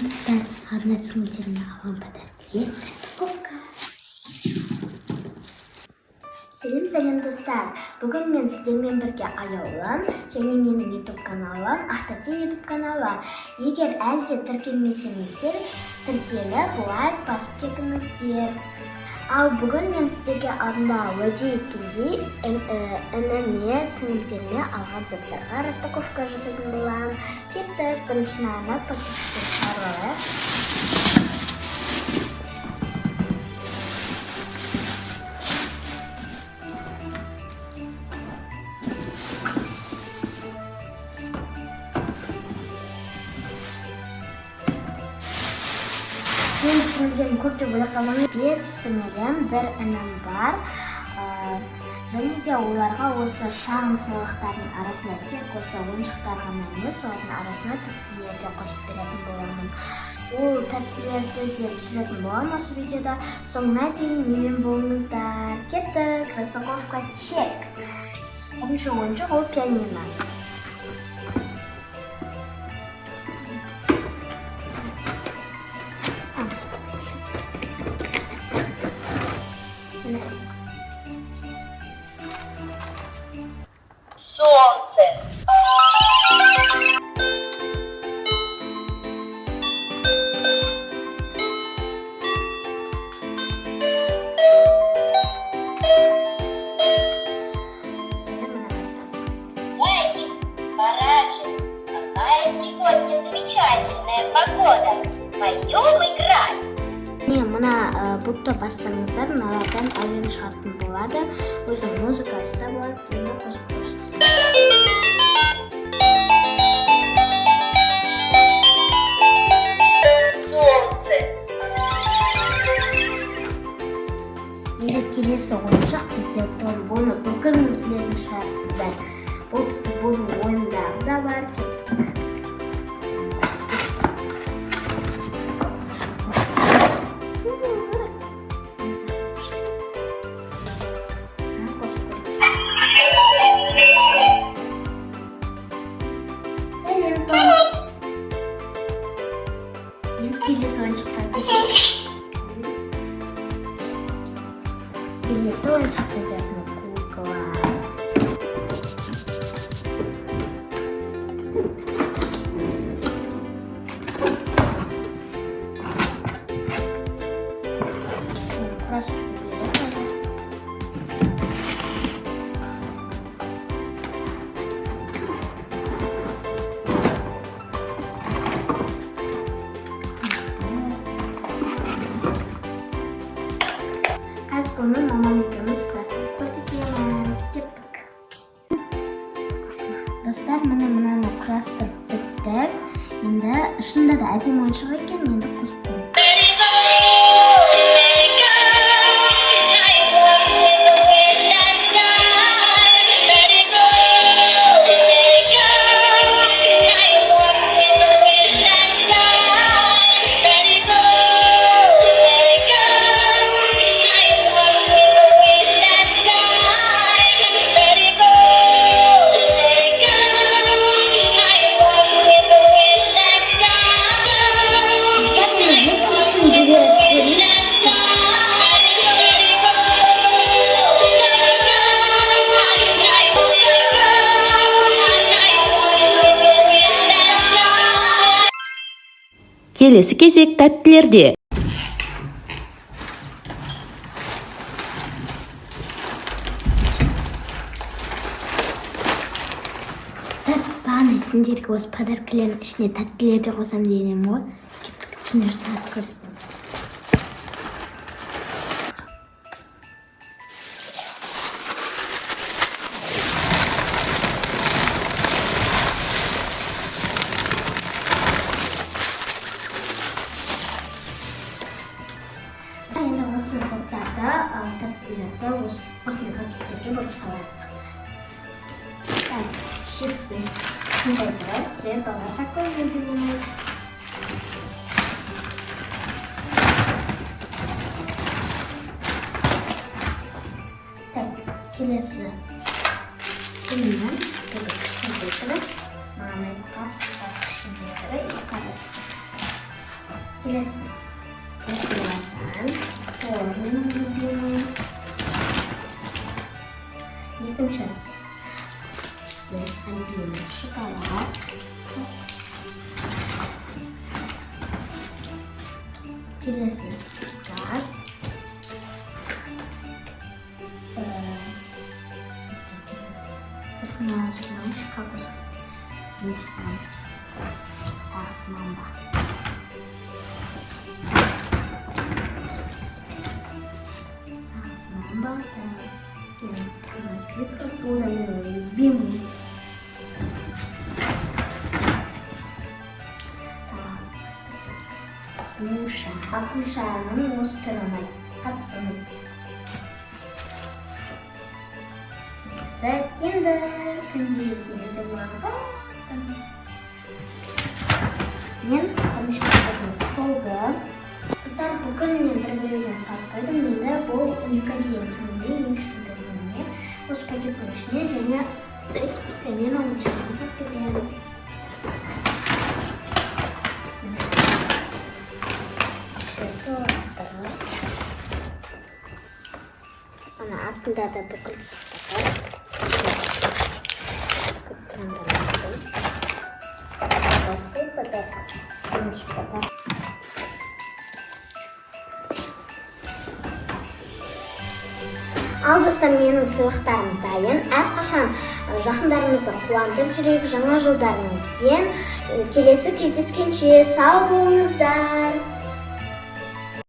Сіздер арнайы сіңілдеріне алған подаркіге распаковка. Сәлем достар. Бүгін мен сіздермен бірге аяулым және менің YouTube каналым, Ақтате YouTube каналы. Егер әлі де тіркелмесеңіздер, тіркеліп, лайк басып кетіңіздер. Ал бүгін мен сіздерге алдында уәде еткендей ініме, сіңілдеріме алған заттарға распаковка жасайтын боламын. Кеттік, біріншісін арнап пакетті шығарайық. Мен сіңілдерім көптеп ойлап қалмаңыз. 5 сіңілім, 1 інім бар. Және де оларға осы шағын сыйлықтардың арасында тек осы ойыншықтар ғана емес, олардың арасына тәттілерді қосып беретін боламын. Ол тәттілерді де түсіретін боламын осы видеода. Соңына дейін менімен болыңыздар. Кеттік, распаковка чек. Бірінші ойыншық ол пианино. Солнце. Зайчик, барашек, какая сегодня замечательная погода. Пойдем играть. Мына бұлтты бассаңыздар, мыналардан әуен шығатын болады. Өзінің музыкасы да болады, енді қосып көрсетейін. Солнце. Енді келесі ойыншық бізде тромбоны. Бүкіліңіз білетін шығарсыздар. Бұл тіпті бұл ойындары да бар. Келесі ойыншыққа көшейік. Келесі ойыншық біздесінің куклалар. Bunu mama ekemiz plastik көрсетеміз. Кеттік. Достар, мына құрастырып біттік. Енді шынында да әдемі ойыншық екен, енді қосып көрейік. Келесі кезек тәттілерде. Бағана сендерге осы подаркілердің ішіне тәттілерді қосам дейінем ғой. Кеттік, ішіне сағат көрсетем. Енді осы заттарды, тәттілерді осындай пакеттерге бөліп салайық. Шерсі қандай тұрады, баларға көрсетеміз. Келесі күннен кішкентай тұрып, мамай қап кішкентай тұрып, келесі круассан, менің любимый. Екінші любимый шоколад. Келесі шоколад. Знаешь, как уже не знаю. Зараз мама. Мама, клипка была любимый. Куша, а кушаем мы стороной. Киндер, кондишнер, мен танышмайтын столды. Достар, бүгін мен бір біреуден салып қойдым. Енді бұл 12 дейін сынымды, ең кішкентай сынымды. Осы пакеттің ішіне және мен оның ішіне салып кетемін. Ана астында да бүкіл сақтар. Ал достар, менің сыйлықтарым дайын. Әрқашан жақындарыңызды қуантып жүрейік. Жаңа жылдарыңызбен келесі кездескенше сау болыңыздар.